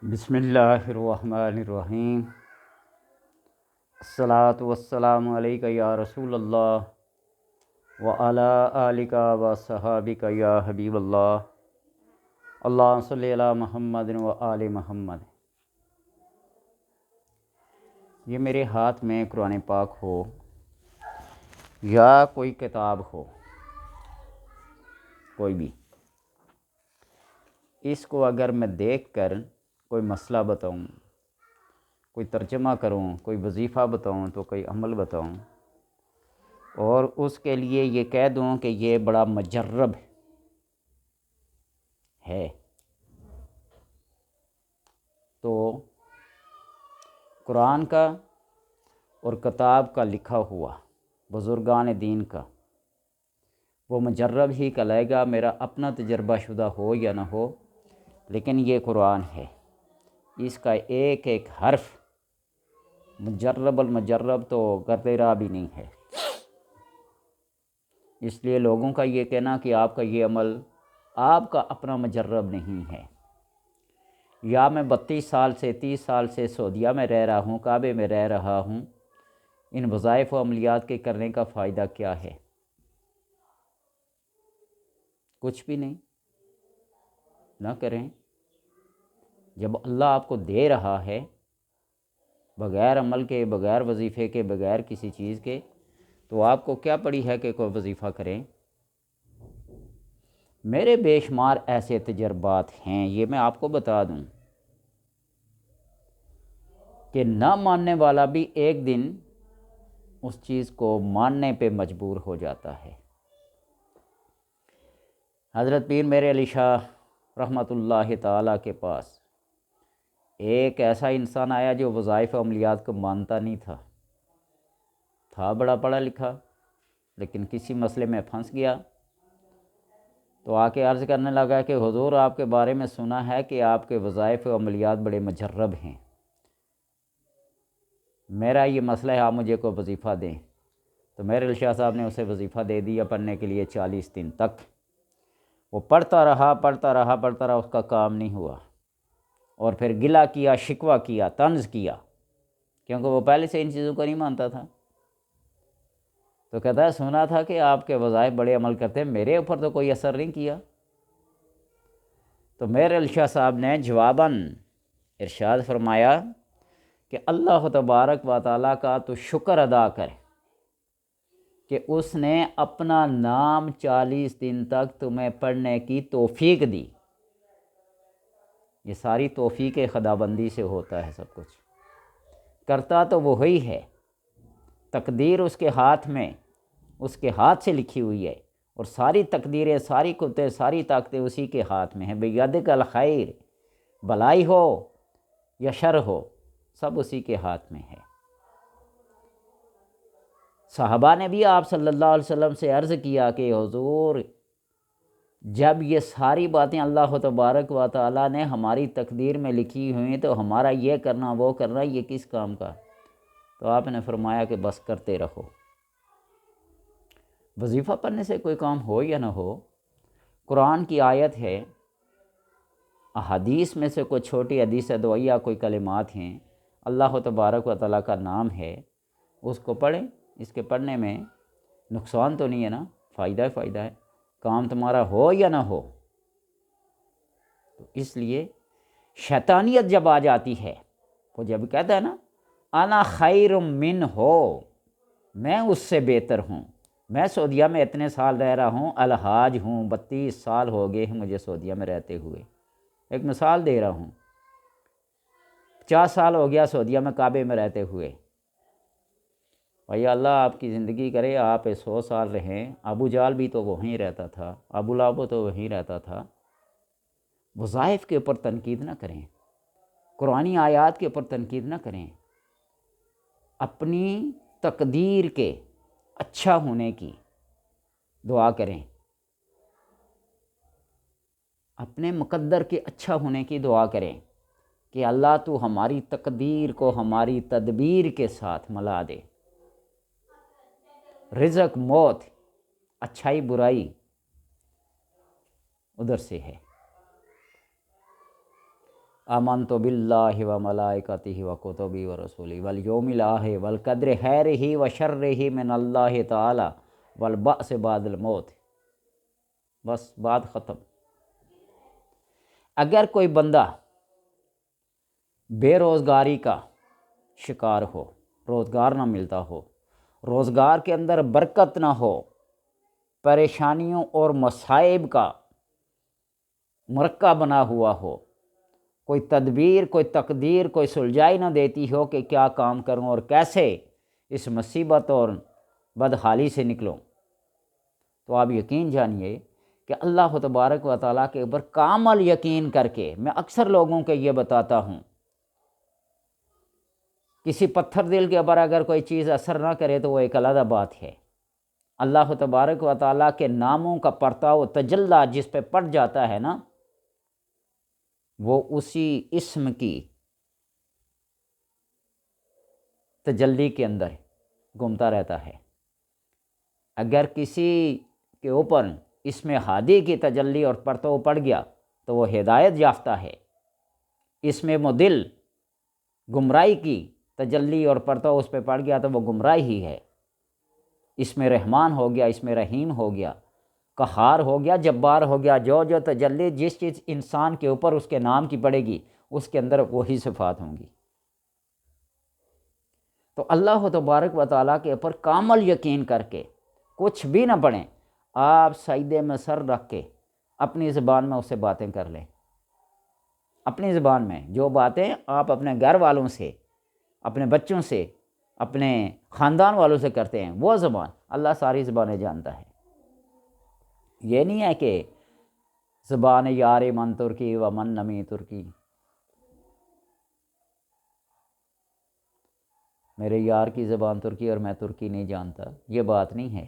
بسم اللہ الرحمن الرحیم۔ الصلاۃ والسلام علیک یا رسول اللہ وعلی آلک و صحابک یا حبیب اللہ۔ اللہم صلی علی محمد و آل محمد۔ یہ میرے ہاتھ میں قرآن پاک ہو یا کوئی کتاب ہو، کوئی بھی، اس کو اگر میں دیکھ کر کوئی مسئلہ بتاؤں، کوئی ترجمہ کروں، کوئی وظیفہ بتاؤں، تو کوئی عمل بتاؤں، اور اس کے لیے یہ کہہ دوں کہ یہ بڑا مجرب ہے، تو قرآن کا اور کتاب کا لکھا ہوا بزرگان دین کا وہ مجرب ہی کہلائے گا، میرا اپنا تجربہ شدہ ہو یا نہ ہو، لیکن یہ قرآن ہے، اس کا ایک ایک حرف مجرب المجرب تو گردرا بھی نہیں ہے۔ اس لیے لوگوں کا یہ کہنا کہ آپ کا یہ عمل آپ کا اپنا مجرب نہیں ہے، یا میں 32 سال سے 30 سال سے سعودیہ میں رہ رہا ہوں، کعبے میں رہ رہا ہوں، ان وظائف و عملیات کے کرنے کا فائدہ کیا ہے؟ کچھ بھی نہیں، نہ کریں۔ جب اللہ آپ کو دے رہا ہے بغیر عمل کے، بغیر وظیفے کے، بغیر کسی چیز کے، تو آپ کو کیا پڑی ہے کہ کوئی وظیفہ کریں؟ میرے بے شمار ایسے تجربات ہیں، یہ میں آپ کو بتا دوں کہ نہ ماننے والا بھی ایک دن اس چیز کو ماننے پہ مجبور ہو جاتا ہے۔ حضرت پیر میرے علی شاہ رحمۃ اللہ تعالیٰ کے پاس ایک ایسا انسان آیا جو وظائف و عملیات کو مانتا نہیں تھا بڑا پڑھا لکھا، لیکن کسی مسئلے میں پھنس گیا، تو آ کے عرض کرنے لگا کہ حضور، آپ کے بارے میں سنا ہے کہ آپ کے وظائف و عملیات بڑے مجرب ہیں، میرا یہ مسئلہ ہے، آپ مجھے کوئی وظیفہ دیں۔ تو میرے علی شاہ صاحب نے اسے وظیفہ دے دیا پڑھنے کے لیے 40 دن تک۔ وہ پڑھتا رہا، اس کا کام نہیں ہوا، اور پھر گلہ کیا، شکوہ کیا، طنز کیا، کیونکہ وہ پہلے سے ان چیزوں کو نہیں مانتا تھا۔ تو کہتا ہے سنا تھا کہ آپ کے وظائف بڑے عمل کرتے ہیں، میرے اوپر تو کوئی اثر نہیں کیا۔ تو میرے علی شاہ صاحب نے جواباً ارشاد فرمایا کہ اللہ تبارک و تعالیٰ کا تو شکر ادا کر کہ اس نے اپنا نام 40 دن تک تمہیں پڑھنے کی توفیق دی۔ یہ ساری توفیق خداوندی سے ہوتا ہے، سب کچھ کرتا تو وہی ہے، تقدیر اس کے ہاتھ میں، اس کے ہاتھ سے لکھی ہوئی ہے، اور ساری تقدیریں، ساری قدرتیں، ساری طاقتیں اسی کے ہاتھ میں ہیں۔ بیدک الخیر، بلائی ہو یا شر ہو، سب اسی کے ہاتھ میں ہے۔ صحابہ نے بھی آپ صلی اللہ علیہ وسلم سے عرض کیا کہ حضور، جب یہ ساری باتیں اللہ تبارک و تعالیٰ نے ہماری تقدیر میں لکھی ہوئی تو ہمارا یہ کرنا وہ کرنا یہ کس کام کا؟ تو آپ نے فرمایا کہ بس کرتے رہو۔ وظیفہ پڑھنے سے کوئی کام ہو یا نہ ہو، قرآن کی آیت ہے، احادیث میں سے کوئی چھوٹی حدیث دعائیہ کوئی کلمات ہیں، اللہ تبارک و تعالیٰ کا نام ہے، اس کو پڑھیں۔ اس کے پڑھنے میں نقصان تو نہیں ہے نا، فائدہ ہی فائدہ ہے، کام تمہارا ہو یا نہ ہو۔ تو اس لیے شیطانیت جب آ جاتی ہے، وہ جب کہتا ہے نا انا خیر من ہو، میں اس سے بہتر ہوں، میں سعودیہ میں اتنے سال رہ رہا ہوں، الحاج ہوں، 32 سال ہو گئے ہیں مجھے سعودیہ میں رہتے ہوئے، ایک مثال دے رہا ہوں، 50 سال ہو گیا سعودیہ میں کعبے میں رہتے ہوئے۔ بھائی اللہ آپ کی زندگی کرے، آپ 100 سال رہیں۔ ابو جال بھی تو وہیں رہتا تھا، ابو لہب تو وہیں رہتا تھا۔ وظائف کے اوپر تنقید نہ کریں، قرآنی آیات کے اوپر تنقید نہ کریں، اپنی تقدیر کے اچھا ہونے کی دعا کریں، اپنے مقدر کے اچھا ہونے کی دعا کریں کہ اللہ تو ہماری تقدیر کو ہماری تدبیر کے ساتھ ملا دے۔ رزق، موت، اچھائی برائی ادھر سے ہے۔ آمنت باللہ و ملائکتہ و کتبہ و رسولہ والیوم الآخر والقدر خیرہ و شرہ من اللہ تعالی والبعث بعد الموت۔ بس بات ختم۔ اگر کوئی بندہ بے روزگاری کا شکار ہو، روزگار نہ ملتا ہو، روزگار کے اندر برکت نہ ہو، پریشانیوں اور مصائب کا مرکہ بنا ہوا ہو، کوئی تدبیر، کوئی تقدیر، کوئی سلجھائی نہ دیتی ہو کہ کیا کام کروں اور کیسے اس مصیبت اور بدحالی سے نکلوں، تو آپ یقین جانیے کہ اللہ تبارک و تعالیٰ کے اوپر کامل یقین کر کے، میں اکثر لوگوں کو یہ بتاتا ہوں، کسی پتھر دل کے اوپر اگر کوئی چیز اثر نہ کرے تو وہ ایک علیحدہ بات ہے، اللہ تبارک و تعالیٰ کے ناموں کا پرتاؤ تجلی جس پہ پڑ جاتا ہے نا، وہ اسی اسم کی تجلی کے اندر گھومتا رہتا ہے۔ اگر کسی کے اوپر اسم ہادی کی تجلی اور پرتاؤ پڑ گیا تو وہ ہدایت یافتہ ہے، اسم مضل گمراہی کی تجلی اور پرتاؤ اس پہ پڑ گیا تو وہ گمراہی ہی ہے۔ اسم رحمان ہو گیا، اسم رحیم ہو گیا، قہار ہو گیا، جبار ہو گیا، جو تجلی جس چیز انسان کے اوپر اس کے نام کی پڑے گی اس کے اندر وہی صفات ہوں گی۔ تو اللہ تبارک و تعالیٰ کے اوپر کامل یقین کر کے کچھ بھی نہ پڑھیں، آپ سجدے میں سر رکھ کے اپنی زبان میں اس سے باتیں کر لیں، اپنی زبان میں جو باتیں آپ اپنے گھر والوں سے، اپنے بچوں سے، اپنے خاندان والوں سے کرتے ہیں، وہ زبان اللہ ساری زبانیں جانتا ہے۔ یہ نہیں ہے کہ زبان یار من ترکی و من نمی ترکی، میرے یار کی زبان ترکی اور میں ترکی نہیں جانتا، یہ بات نہیں ہے،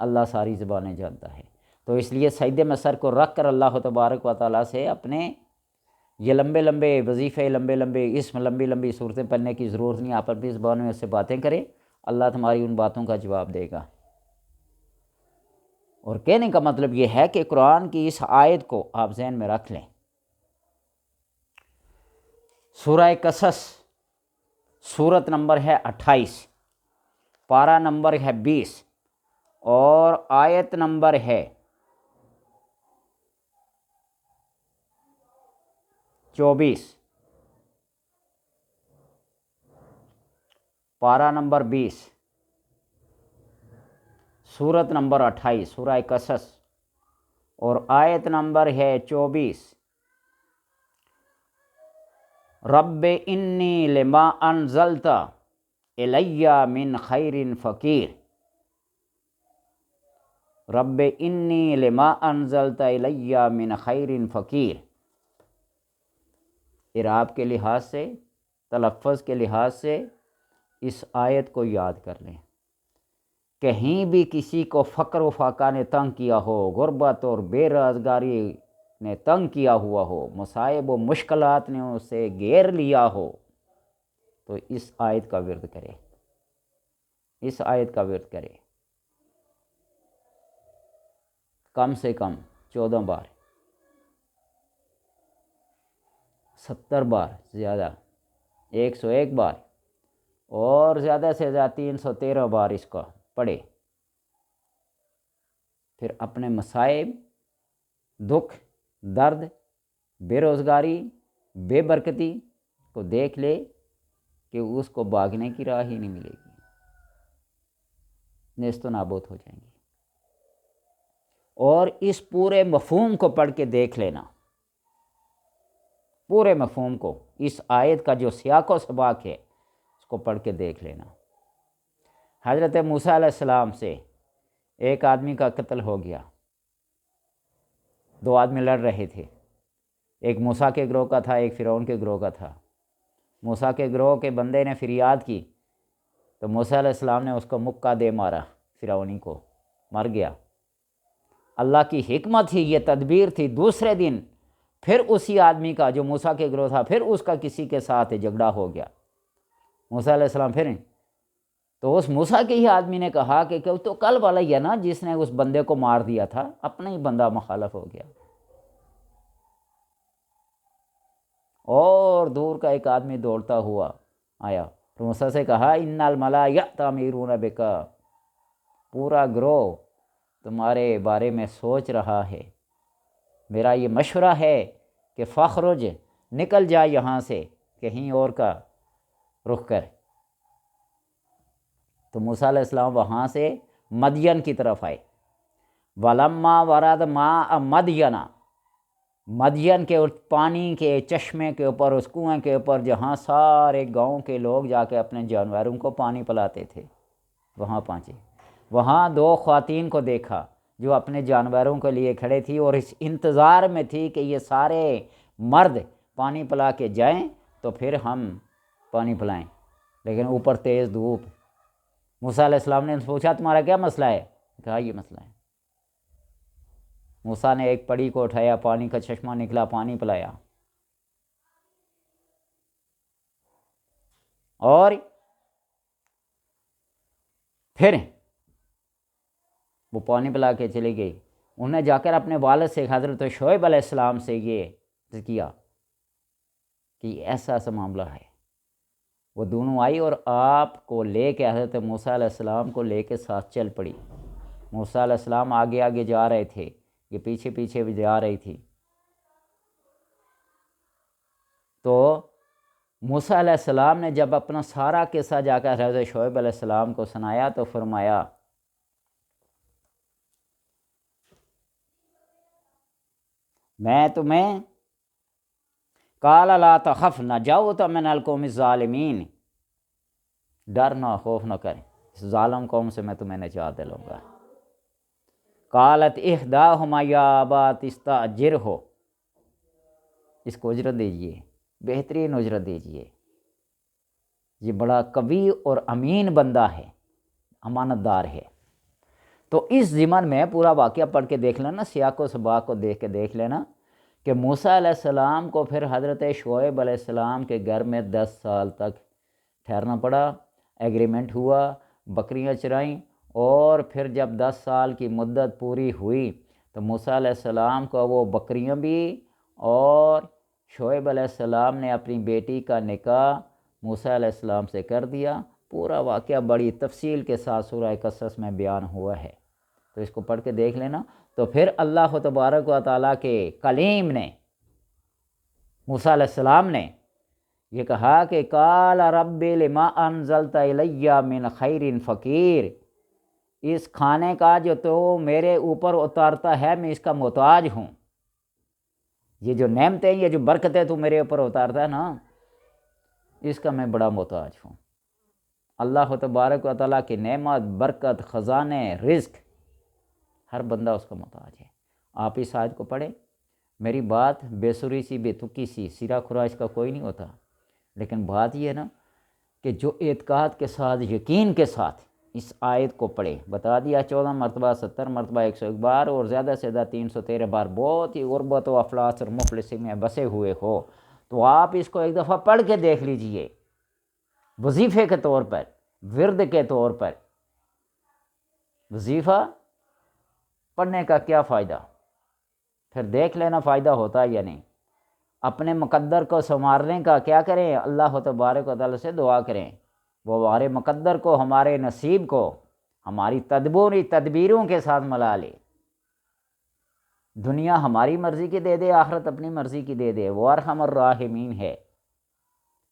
اللہ ساری زبانیں جانتا ہے۔ تو اس لیے سجدے میں سر کو رکھ کر اللہ تبارک و تعالیٰ سے اپنے یہ لمبے لمبے وظیفے، لمبے لمبے اسم، لمبی لمبی صورتیں پڑھنے کی ضرورت نہیں، آپ اپنی زبان میں اس سے باتیں کریں، اللہ تمہاری ان باتوں کا جواب دے گا۔ اور کہنے کا مطلب یہ ہے کہ قرآن کی اس آیت کو آپ ذہن میں رکھ لیں۔ سورہ قصص سورت نمبر ہے 28، پارہ نمبر ہے 20 اور آیت نمبر ہے 24۔ پارہ نمبر 20، سورت نمبر 28 سورہ قصص اور آیت نمبر ہے 24۔ رب انی لما انزلت الی من خیر فقیر، رب انی لما انزلت الی من خیر فقیر۔ اعراب کے لحاظ سے، تلفظ کے لحاظ سے اس آیت کو یاد کر لیں۔ کہیں بھی کسی کو فقر و فاقہ نے تنگ کیا ہو، غربت اور بے روزگاری نے تنگ کیا ہوا ہو، مصائب و مشکلات نے اسے گھیر لیا ہو، تو اس آیت کا ورد کرے، اس آیت کا ورد کرے، کم سے کم 14 بار، 70 بار، زیادہ 101 بار، اور زیادہ سے زیادہ 313 بار اس کا پڑھے۔ پھر اپنے مصائب، دکھ، درد، بے روزگاری، بے برکتی کو دیکھ لے کہ اس کو بھاگنے کی راہ ہی نہیں ملے گی، نیست و نابود ہو جائیں گی۔ اور اس پورے مفہوم کو پڑھ کے دیکھ لینا، پورے مفہوم کو، اس آیت کا جو سیاق و سباق ہے اس کو پڑھ کے دیکھ لینا۔ حضرت موسیٰ علیہ السلام سے ایک آدمی کا قتل ہو گیا، 2 آدمی لڑ رہے تھے، ایک موسیٰ کے گروہ کا تھا، ایک فرعون کے گروہ کا تھا۔ موسیٰ کے گروہ کے بندے نے فریاد کی تو موسیٰ علیہ السلام نے اس کو مکہ دے مارا، فرعونی کو، مر گیا۔ اللہ کی حکمت تھی، یہ تدبیر تھی، دوسرے دن پھر اسی آدمی کا جو موسیٰ کے گروہ تھا، پھر اس کا کسی کے ساتھ جھگڑا ہو گیا۔ موسیٰ علیہ السلام پھر تو اس موسیٰ کے ہی آدمی نے کہا کہ تو کل والا ہی ہے نا جس نے اس بندے کو مار دیا تھا، اپنا ہی بندہ مخالف ہو گیا۔ اور دور کا ایک آدمی دوڑتا ہوا آیا، موسیٰ سے کہا ان الملا یأتمرون بک، پورا گروہ تمہارے بارے میں سوچ رہا ہے، میرا یہ مشورہ ہے کہ فخرج، نکل جا یہاں سے، کہیں اور کا رخ کر۔ تو موسیٰ علیہ السلام وہاں سے مدین کی طرف آئے۔ ولما ورد ماء مدین، مدین کے پانی کے چشمے کے اوپر، اس کنویں کے اوپر جہاں سارے گاؤں کے لوگ جا کے اپنے جانوروں کو پانی پلاتے تھے، وہاں پہنچے۔ وہاں دو خواتین کو دیکھا جو اپنے جانوروں کے لیے کھڑے تھی اور اس انتظار میں تھی کہ یہ سارے مرد پانی پلا کے جائیں تو پھر ہم پانی پلائیں، لیکن اوپر تیز دھوپ۔ موسیٰ علیہ السلام نے پوچھا تمہارا کیا مسئلہ ہے؟ کہا یہ مسئلہ ہے۔ موسیٰ نے ایک پڑی کو اٹھایا، پانی کا چشمہ نکلا، پانی پلایا، اور پھر وہ پانی پلا کے چلی گئی۔ انہوں نے جا کر اپنے والد سے، حضرت شعیب علیہ السلام سے یہ کیا کہ ایسا ایسا معاملہ ہے۔ وہ دونوں آئی اور آپ کو لے کے، حضرت موسیٰ علیہ السلام کو لے کے ساتھ چل پڑی۔ موسیٰ علیہ السلام آگے آگے جا رہے تھے، یہ پیچھے پیچھے بھی جا رہی تھی۔ تو موسیٰ علیہ السلام نے جب اپنا سارا قصہ جا کر حضرت شعیب علیہ السلام کو سنایا تو فرمایا میں تمہیں قال لا تخف نجوت من القوم الظالمین، ڈر نہ، خوف نہ کریں، اس ظالم قوم سے میں تمہیں نجات دلاؤں گا۔ قالت احداہما یا ابت استاجرہ، اس کو اجرت دیجئے، بہترین اجرت دیجئے، یہ بڑا قوی اور امین بندہ ہے، امانت دار ہے۔ تو اس ضمن میں پورا واقعہ پڑھ کے دیکھ لینا، سیاق و سباق کو دیکھ کے دیکھ لینا کہ موسیٰ علیہ السلام کو پھر حضرت شعیب علیہ السلام کے گھر میں 10 سال تک ٹھہرنا پڑا۔ ایگریمنٹ ہوا، بکریاں چرائیں، اور پھر جب 10 سال کی مدت پوری ہوئی تو موسیٰ علیہ السلام کو وہ بکریاں بھی، اور شعیب علیہ السلام نے اپنی بیٹی کا نکاح موسیٰ علیہ السلام سے کر دیا۔ پورا واقعہ بڑی تفصیل کے ساتھ سورہ قصص میں بیان ہوا ہے، تو اس کو پڑھ کے دیکھ لینا۔ تو پھر اللہ تبارک و تعالیٰ کے کلیم نے، موسیٰ علیہ السلام نے یہ کہا کہ قال رب لما انزلت الی من خیر فقیر، اس کھانے کا جو تو میرے اوپر اتارتا ہے میں اس کا محتاج ہوں، یہ جو نعمتیں، یہ جو برکتیں تو میرے اوپر اتارتا ہے نا، اس کا میں بڑا محتاج ہوں۔ اللہ تبارک و تعالیٰ کی نعمت، برکت، خزانے، رزق، ہر بندہ اس کا محتاج ہے۔ آپ اس آیت کو پڑھیں، میری بات بے سری سی، بے تکی سی، سیرا کھرا اس کا کوئی نہیں ہوتا، لیکن بات یہ ہے نا کہ جو اعتقاد کے ساتھ، یقین کے ساتھ اس آیت کو پڑھے، بتا دیا 14 مرتبہ، 70 مرتبہ، 101 بار، اور زیادہ سے زیادہ 313 بار، بہت ہی غربت و افلاس اور مفلسی میں بسے ہوئے ہو تو آپ اس کو ایک دفعہ پڑھ کے دیکھ لیجئے، وظیفے کے طور پر، ورد کے طور پر۔ وظیفہ پڑھنے کا کیا فائدہ، پھر دیکھ لینا فائدہ ہوتا ہے یا نہیں۔ اپنے مقدر کو سنوارنے کا کیا کریں، اللہ تبارک و تعالیٰ سے دعا کریں، وہ ہمارے مقدر کو، ہمارے نصیب کو، ہماری تدبیروں کے ساتھ ملا لے۔ دنیا ہماری مرضی کی دے دے، آخرت اپنی مرضی کی دے دے، وہ ارحم الراحمین ہے۔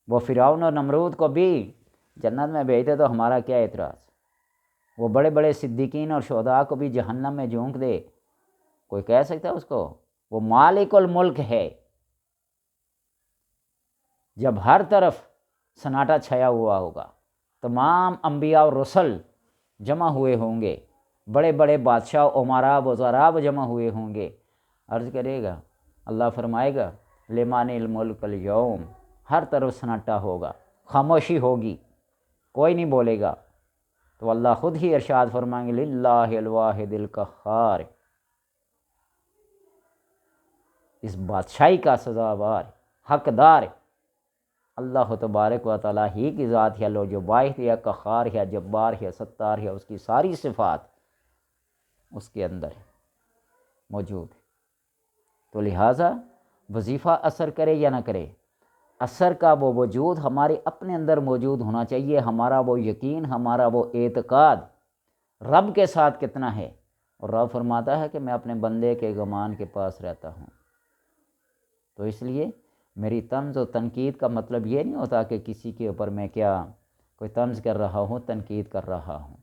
وہ فرعون اور نمرود کو بھی جنت میں بھیجتے تو ہمارا کیا اعتراض، وہ بڑے بڑے صدیقین اور شہداء کو بھی جہنم میں جھونک دے، کوئی کہہ سکتا ہے اس کو؟ وہ مالک الملک ہے۔ جب ہر طرف سناٹا چھایا ہوا ہوگا، تمام انبیاء اور رسل جمع ہوئے ہوں گے، بڑے بڑے بادشاہ، امراء، وزراء جمع ہوئے ہوں گے، عرض کرے گا، اللہ فرمائے گا لمن الملک اليوم، ہر طرف سناٹا ہوگا، خاموشی ہوگی، کوئی نہیں بولے گا، تو اللہ خود ہی ارشاد فرمائیں گے للہ الواحد القہار، اس بادشاہی کا سزاوار، حقدار اللہ تبارک و تعالیٰ ہی کی ذات ہے، لو جو واحد ہے، قہار ہے، جبار ہے، ستار ہے، اس کی ساری صفات اس کے اندر موجود ہے۔ تو لہٰذا وظیفہ اثر کرے یا نہ کرے، اثر کا وہ وجود ہمارے اپنے اندر موجود ہونا چاہیے، ہمارا وہ یقین، ہمارا وہ اعتقاد رب کے ساتھ کتنا ہے۔ اور رب فرماتا ہے کہ میں اپنے بندے کے گمان کے پاس رہتا ہوں۔ تو اس لیے میری طنز و تنقید کا مطلب یہ نہیں ہوتا کہ کسی کے اوپر میں کیا کوئی طنز کر رہا ہوں، تنقید کر رہا ہوں۔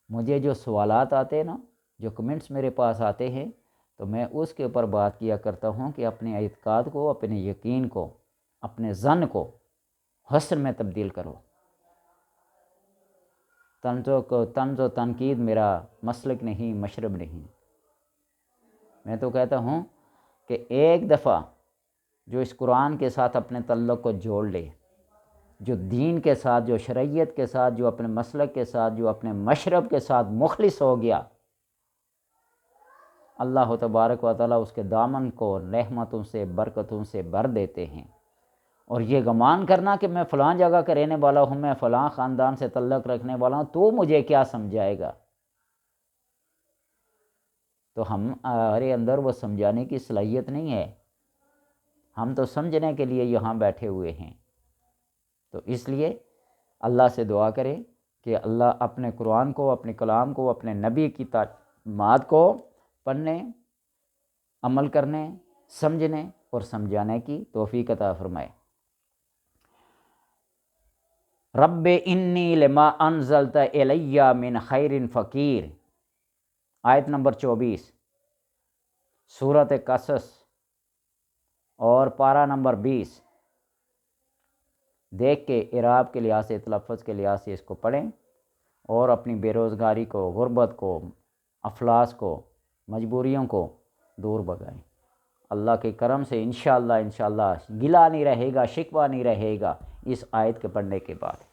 مجھے جو سوالات آتے ہیں نا، جو کمنٹس میرے پاس آتے ہیں، تو میں اس کے اوپر بات کیا کرتا ہوں کہ اپنے اعتقاد کو، اپنے یقین کو، اپنے ظن کو حسن میں تبدیل کرو۔ طنز و تنقید میرا مسلک نہیں، مشرب نہیں۔ میں تو کہتا ہوں کہ ایک دفعہ جو اس قرآن کے ساتھ اپنے تعلق کو جوڑ لے، جو دین کے ساتھ، جو شریعت کے ساتھ، جو اپنے مسلک کے ساتھ، جو اپنے مشرب کے ساتھ مخلص ہو گیا، اللہ تبارک و تعالیٰ اس کے دامن کو رحمتوں سے، برکتوں سے بھر دیتے ہیں۔ اور یہ گمان کرنا کہ میں فلاں جگہ کا رہنے والا ہوں، میں فلاں خاندان سے تعلق رکھنے والا ہوں، تو مجھے کیا سمجھائے گا؟ تو ہمارے اندر وہ سمجھانے کی صلاحیت نہیں ہے، ہم تو سمجھنے کے لیے یہاں بیٹھے ہوئے ہیں۔ تو اس لیے اللہ سے دعا کرے کہ اللہ اپنے قرآن کو، اپنے کلام کو، اپنے نبی کی تعلیمات کو پڑھنے، عمل کرنے، سمجھنے اور سمجھانے کی توفیق عطا فرمائے۔ رب انی لما انزلت الی من خیر فقیر، آیت نمبر 24، سورۃ قصص اور پارہ نمبر 20۔ دیکھ کے اعراب کے لحاظ سے، تلفظ کے لحاظ سے اس کو پڑھیں اور اپنی بے روزگاری کو، غربت کو، افلاس کو، مجبوریوں کو دور بھگائیں۔ اللہ کے کرم سے انشاءاللہ گلہ نہیں رہے گا، شکوہ نہیں رہے گا اس آیت کے پڑھنے کے بعد۔